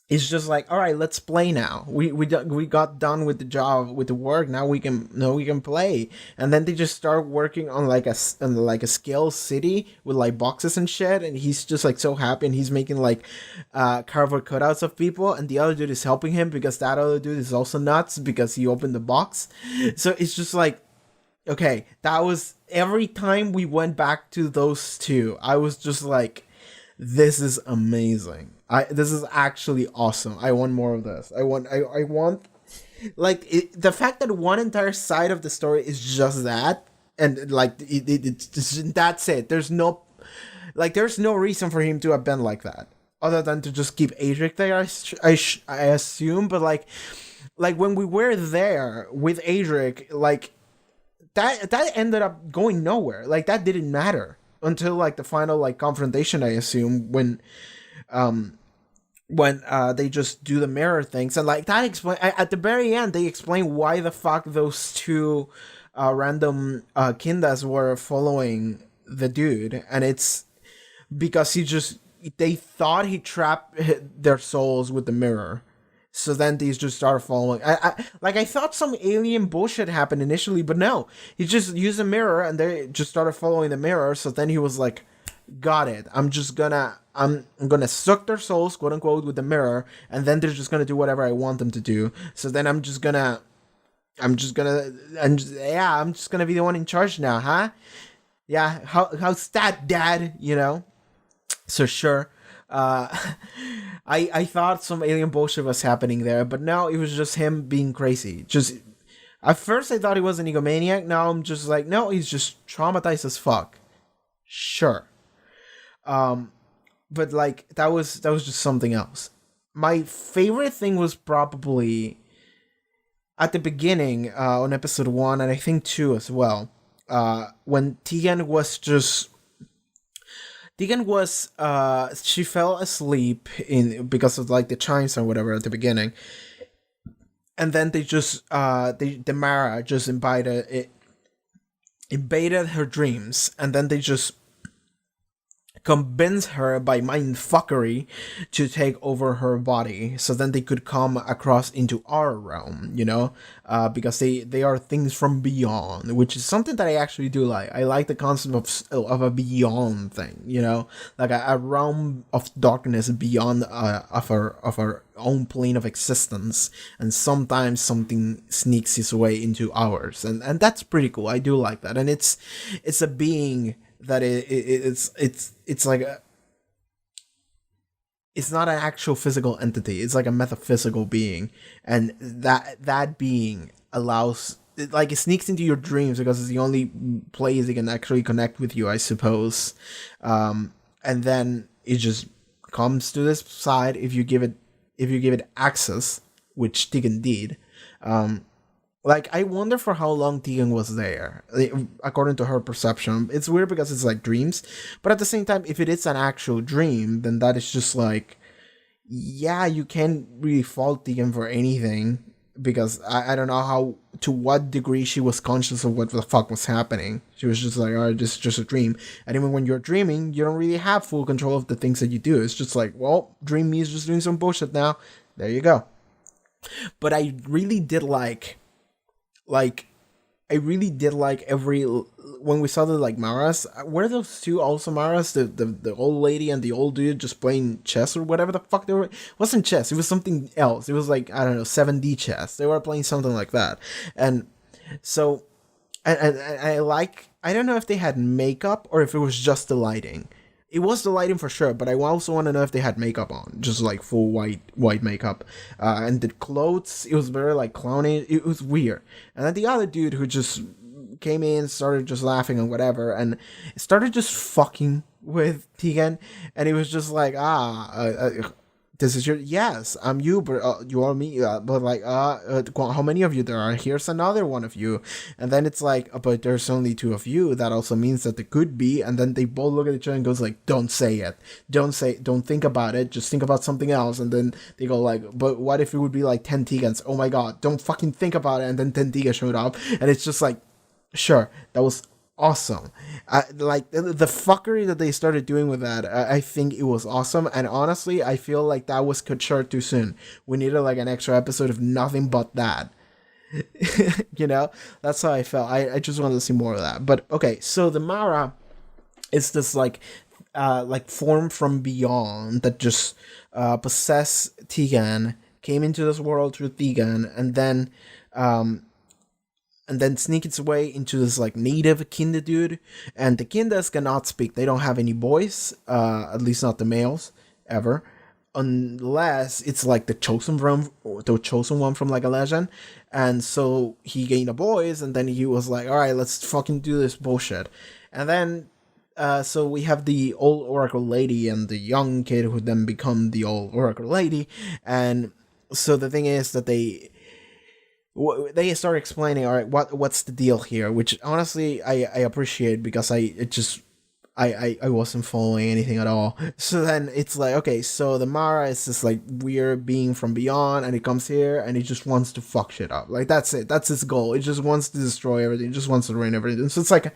is just like, all right, let's play now. We got done with the job, with the work. Now we can play. And then they just start working on like a scale city with like boxes and shit. And he's just like so happy, and he's making like cardboard cutouts of people. And the other dude is helping him because that other dude is also nuts because he opened the box. So it's just like, okay, that was every time we went back to those 2. I was just like, this is amazing. This is actually awesome. I want more of this. I want like the fact that one entire side of the story is just that, and like it's that's it. There's no reason for him to have been like that other than to just keep Adric there. I assume, but like when we were there with Adric, like that ended up going nowhere. Like that didn't matter until like the final like confrontation, I assume, when they just do the mirror things, and like that explain at the very end they explain why the fuck those 2 random kindas were following the dude, and it's because they thought he trapped their souls with the mirror. So then these just started following. I thought some alien bullshit happened initially, but no. He just used a mirror and they just started following the mirror. So then he was like, got it. I'm gonna suck their souls, quote unquote, with the mirror, and then they're just gonna do whatever I want them to do. So then I'm just gonna be the one in charge now, huh? Yeah, how's that, Dad? You know? So sure. I thought some alien bullshit was happening there, but no, it was just him being crazy. Just At first, I thought he was an egomaniac. Now I'm just like, no, he's just traumatized as fuck. Sure. But like that was just something else. My favorite thing was probably at the beginning on episode 1 and I think 2 as well. When Tegan was she fell asleep in because of like the chimes or whatever at the beginning. And then they just the Mara just invaded her dreams, and then they just convince her by mind fuckery to take over her body, so then they could come across into our realm, because they are things from beyond, which is something that I actually do like. I like the concept of a beyond thing, like a realm of darkness beyond of our own plane of existence, and sometimes something sneaks its way into ours, and that's pretty cool. I do like that, and it's a being that it's like it's not an actual physical entity. It's like a metaphysical being, and that being allows, like, it sneaks into your dreams because it's the only place it can actually connect with you, I suppose. And then it just comes to this side if you give it access, which Tegan did. Like, I wonder for how long Tegan was there, according to her perception. It's weird because it's like dreams, but at the same time, if it is an actual dream, then that is just like, yeah, you can't really fault Tegan for anything, because I don't know to what degree she was conscious of what the fuck was happening. She was just like, oh, this is just a dream. And even when you're dreaming, you don't really have full control of the things that you do. It's just like, well, dream me is just doing some bullshit now. There you go. But I really did like when we saw the like Maras. Were those two also Maras? The old lady and the old dude just playing chess or whatever the fuck they were. It wasn't chess. It was something else. It was like, I don't know, 7D chess. They were playing something like that. And so, and I don't know if they had makeup or if it was just the lighting. It was the lighting for sure, but I also want to know if they had makeup on, just like full white makeup, and the clothes. It was very like clowny. It was weird. And then the other dude who just came in, started just laughing and whatever, and started just fucking with Tegan, and it was just like, this is your, yes, I'm you, but you are me, but like, how many of you there are? Here's another one of you. And then it's like, but there's only two of you. That also means that there could be. And then they both look at each other and goes like, don't say it. Don't think about it. Just think about something else. And then they go like, but what if it would be like 10 Tegans? Oh my god, don't fucking think about it. And then 10 Tegans showed up. And it's just like, sure, that was awesome. Like the fuckery that they started doing with that, I think it was awesome. And honestly, I feel like that was cut short too soon. We needed like an extra episode of nothing but that. That's how I felt. I just wanted to see more of that. But okay, so the Mara is this like form from beyond that just possess Tegan, came into this world through Tegan, and then sneak its way into this like native Kinda dude. And the Kindas cannot speak. They don't have any voice, at least not the males, ever. Unless it's like the chosen one from like a legend. And so he gained a voice, and then he was like, alright, let's fucking do this bullshit. And then so we have the old Oracle lady and the young kid who then become the old Oracle lady. And so the thing is that they start explaining, all right, what's the deal here, which honestly I appreciate, because I wasn't following anything at all. So then it's like, okay, so the Mara is this like weird being from beyond, and it comes here and it just wants to fuck shit up. Like, that's it. That's its goal. It just wants to destroy everything. It just wants to ruin everything. So it's like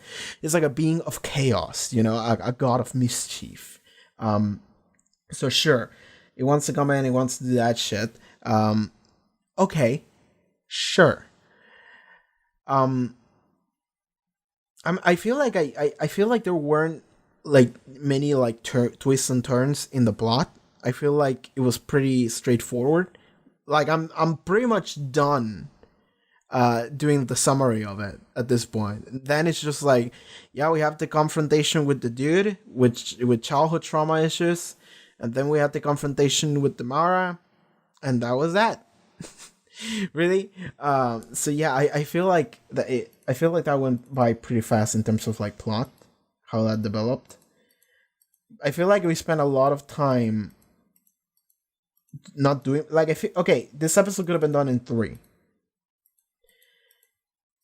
a being of chaos, a god of mischief. So sure, it wants to come in, it wants to do that shit. Okay. Sure. I feel like I feel like there weren't like many like twists and turns in the plot. I feel like it was pretty straightforward. Like I'm pretty much done doing the summary of it at this point. Then it's just like, yeah, we have the confrontation with the dude with childhood trauma issues, and then we have the confrontation with the Mara, and that was that. Really? So yeah, I feel like I feel like that went by pretty fast in terms of like plot, how that developed. I feel like we spent a lot of time not doing like I feel okay. This episode could have been done in 3.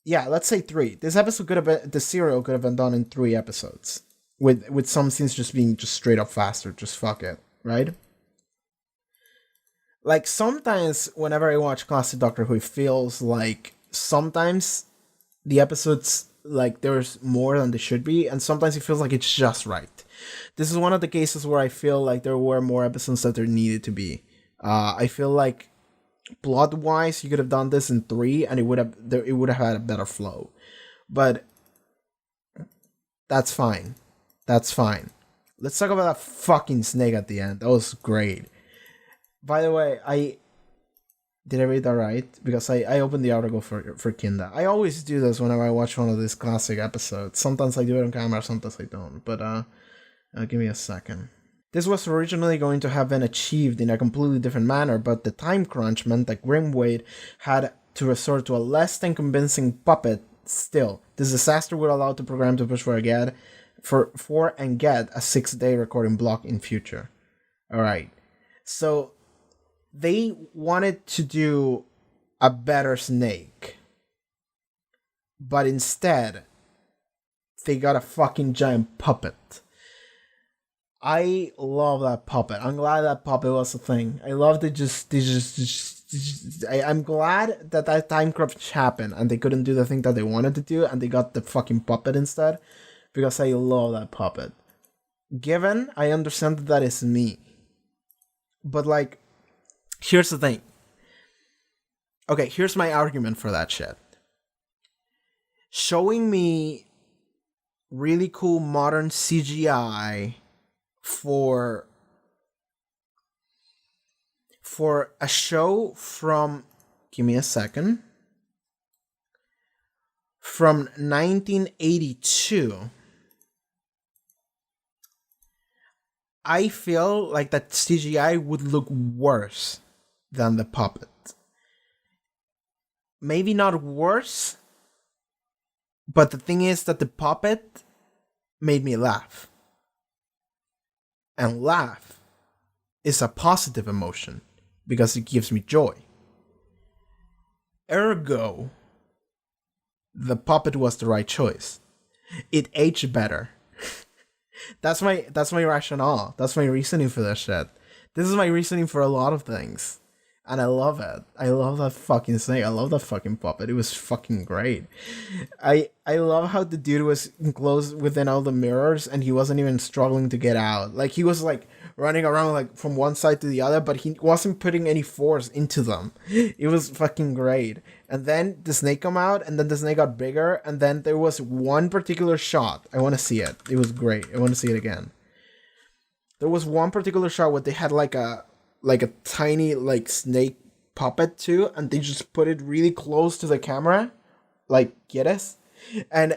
Yeah, let's say 3. This episode could have been the serial could have been done in 3 episodes with some scenes just being just straight up faster. Just fuck it, right? Like sometimes whenever I watch classic Doctor Who, it feels like sometimes the episodes like there's more than there should be, and sometimes it feels like it's just right. This is one of the cases where I feel like there were more episodes that there needed to be. I feel like plot wise, you could have done this in 3, and it would have had a better flow. But that's fine. That's fine. Let's talk about that fucking snake at the end. That was great. By the way, did I read that right? Because I opened the article for Kinda. I always do this whenever I watch one of these classic episodes. Sometimes I do it on camera, sometimes I don't. But give me a second. This was originally going to have been achieved in a completely different manner, but the time crunch meant that Grimwade had to resort to a less than convincing puppet. Still, this disaster would allow the program to push for and get a 6-day recording block in future. Alright. So they wanted to do a better snake, but instead they got a fucking giant puppet. I love that puppet. I'm glad that puppet was a thing. I love I'm glad that time crunch happened and they couldn't do the thing that they wanted to do and they got the fucking puppet instead, because I love that puppet. Given, I understand that is me. But like, here's the thing. Okay, here's my argument for that shit. Showing me really cool modern CGI for a show from, give me a second, from 1982, I feel like that CGI would look worse than the puppet. Maybe not worse, but the thing is that the puppet made me laugh. And laugh is a positive emotion because it gives me joy. Ergo, the puppet was the right choice. It aged better. That's my rationale. That's my reasoning for that shit. This is my reasoning for a lot of things. And I love it. I love that fucking snake. I love that fucking puppet. It was fucking great. I love how the dude was enclosed within all the mirrors and he wasn't even struggling to get out. Like, he was like running around like from one side to the other, but he wasn't putting any force into them. It was fucking great. And then the snake come out, and then the snake got bigger, and then there was one particular shot. I want to see it. It was great. I want to see it again. There was one particular shot where they had like a tiny like snake puppet too, and they just put it really close to the camera, like, get us? And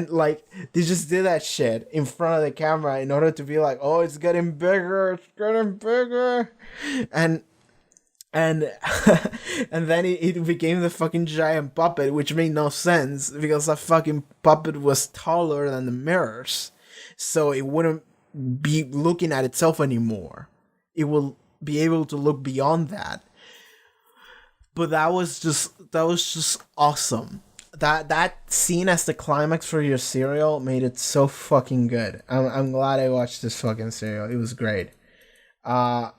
like they just did that shit in front of the camera in order to be like, oh, it's getting bigger, and and then it became the fucking giant puppet, which made no sense because that fucking puppet was taller than the mirrors, so it wouldn't be looking at itself anymore. It will be able to look beyond that. But that was just awesome. That scene as the climax for your serial made it so fucking good. I'm glad I watched this fucking serial. It was great. I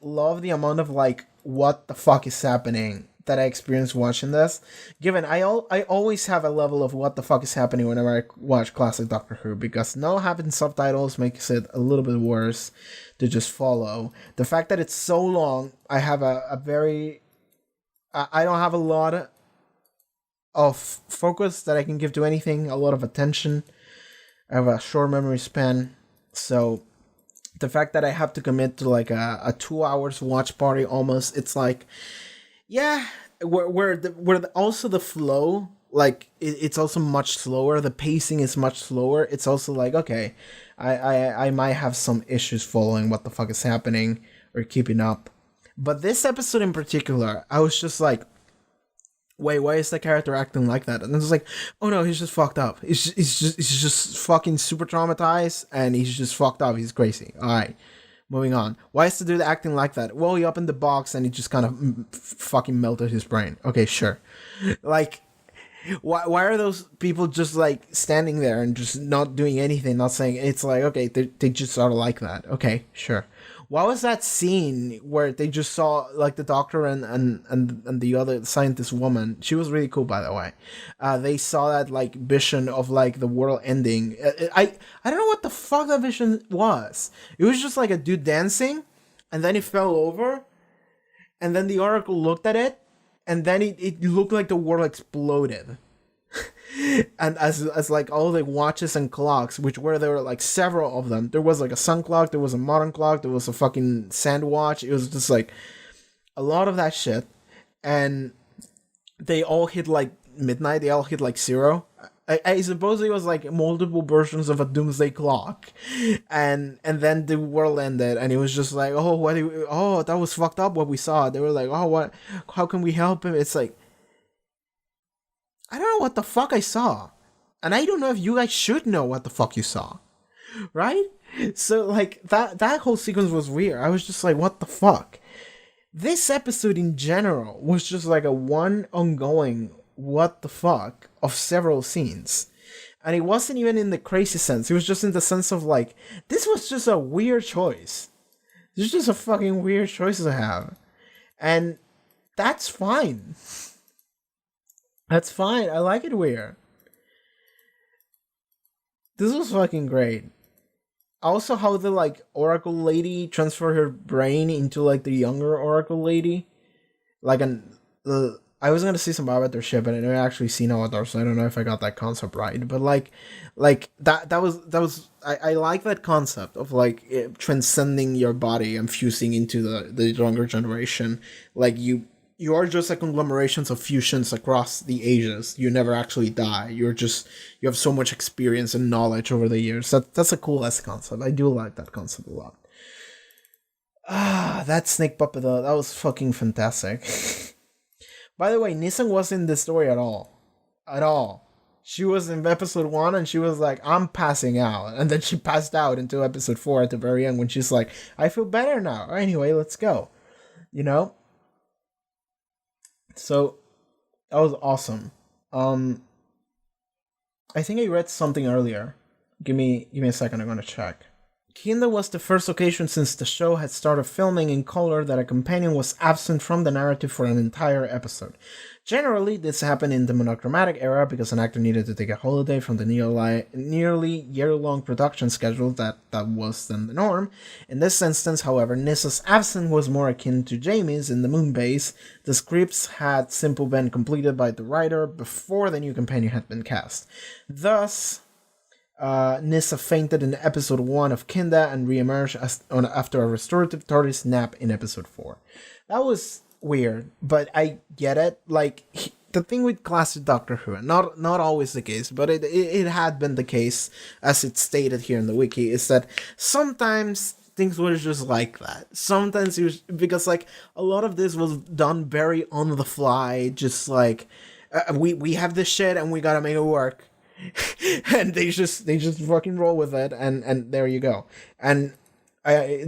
love the amount of like what the fuck is happening that I experienced watching this. Given I always have a level of what the fuck is happening whenever I watch classic Doctor Who, because now having subtitles makes it a little bit worse to just follow. The fact that it's so long, I have I don't have a lot of focus that I can give to anything, a lot of attention. I have a short memory span, so the fact that I have to commit to like a 2 hours watch party almost, it's like, yeah, where also the flow, like it's also much slower. The pacing is much slower. It's also like, okay, I might have some issues following what the fuck is happening or keeping up. But this episode in particular, I was just like, wait, why is the character acting like that? And it's like, oh no, he's just fucked up. He's just fucking super traumatized, and he's just fucked up. He's crazy. All right, moving on. Why is the dude acting like that? Well, he opened the box and he just kind of fucking melted his brain. Okay, sure. Like, why are those people just like standing there and just not doing anything, not saying? It's like, okay, they just sort of like that. Okay, sure. What was that scene where they just saw like the doctor and the other scientist woman? She was really cool, by the way. They saw that like vision of like the world ending. I don't know what the fuck that vision was. It was just like a dude dancing, and then he fell over, and then the Oracle looked at it, and then it looked like the world exploded. And as like all the watches and clocks, there were like several of them. There was like a sun clock, there was a modern clock, there was a fucking sand watch. It was just like a lot of that shit. And they all hit like midnight, they all hit like zero. I suppose it was like multiple versions of a doomsday clock. And then the world ended, and it was just like, oh, that was fucked up what we saw. They were like, oh, how can we help him? It's like, I don't know what the fuck I saw. And I don't know if you guys should know what the fuck you saw. Right? So, like, that whole sequence was weird. I was just like, what the fuck? This episode in general was just like a one ongoing what the fuck of several scenes. And it wasn't even in the crazy sense. It was just in the sense of like, this was just a weird choice. This is just a fucking weird choice to have. And that's fine. That's fine. I like it weird. This was fucking great. Also, how the like Oracle lady transferred her brain into like the younger Oracle lady. Like I was gonna see some Avatar shit, but I never actually seen Avatar, so I don't know if I got that concept right. But like that was I like that concept of like transcending your body and fusing into the younger generation. Like you are just like conglomerations of fusions across the ages. You never actually die. You have so much experience and knowledge over the years. That's a cool ass concept. I do like that concept a lot. That snake puppet though, that was fucking fantastic. By the way, Nissan wasn't in this story at all. At all. She was in episode 1 and she was like, I'm passing out. And then she passed out into episode 4 at the very end when she's like, I feel better now. Anyway, let's go. You know? So that was awesome. I think I read something earlier. Give me a second, I'm gonna check. Kinda was the first occasion since the show had started filming in color that a companion was absent from the narrative for an entire episode. Generally, this happened in the monochromatic era because an actor needed to take a holiday from the nearly year-long production schedule that was then the norm. In this instance, however, Nissa's absence was more akin to Jamie's in the moon base. The scripts had simply been completed by the writer before the new companion had been cast. Thus, Nissa fainted in episode 1 of Kinda and re-emerged after a restorative TARDIS nap in episode 4. That was weird, but I get it. Like, the thing with classic Doctor Who, not always the case, but it had been the case, as it's stated here in the wiki, is that sometimes things were just like that. Sometimes it was, because like a lot of this was done very on the fly, just like we have this shit and we gotta make it work. And they just fucking roll with it, and there you go. And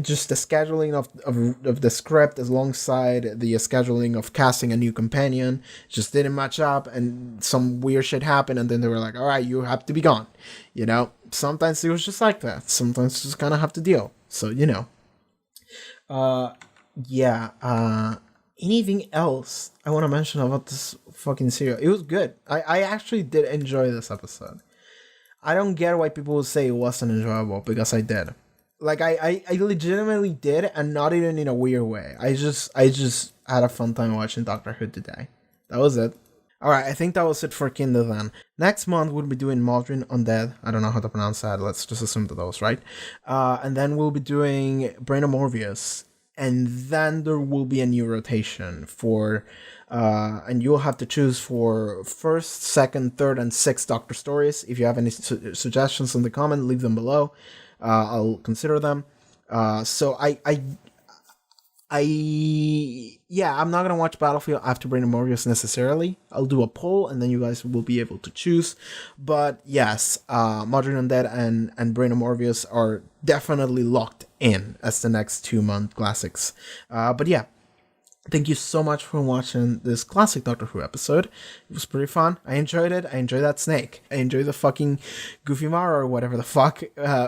just the scheduling of the script alongside the scheduling of casting a new companion just didn't match up, and some weird shit happened, and then they were like, all right, you have to be gone. You know, sometimes it was just like that. Sometimes you just kind of have to deal. So, you know. Anything else I want to mention about this fucking serial? It was good. I actually did enjoy this episode. I don't get why people would say it wasn't enjoyable, because I did. Like, I legitimately did, and not even in a weird way. I just had a fun time watching Doctor Who today. That was it. Alright, I think that was it for Kinder then. Next month we'll be doing Modern Undead. I don't know how to pronounce that. Let's just assume that was right. And then we'll be doing Brain of Morbius. And then there will be a new rotation for, and you'll have to choose for first, second, third, and sixth Doctor stories. If you have any suggestions in the comment, leave them below. I'll consider them. So I I'm not gonna watch Battlefield after Brain and Morbius necessarily. I'll do a poll and then you guys will be able to choose. But yes, Modern Undead and Brain and Morbius are definitely locked in as the next 2-month classics. But yeah, thank you so much for watching this classic Doctor Who episode. It was pretty fun. I enjoyed it. I enjoyed that snake. I enjoyed the fucking Goofy Mara or whatever the fuck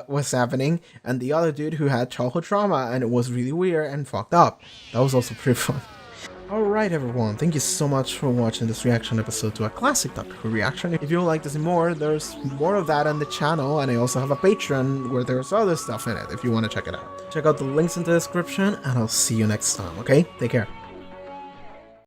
was happening. And the other dude who had childhood trauma and it was really weird and fucked up. That was also pretty fun. Alright everyone, thank you so much for watching this reaction episode to a classic Doctor Who reaction. If you would like to see more, there's more of that on the channel, and I also have a Patreon where there's other stuff in it if you want to check it out. Check out the links in the description, and I'll see you next time, okay? Take care.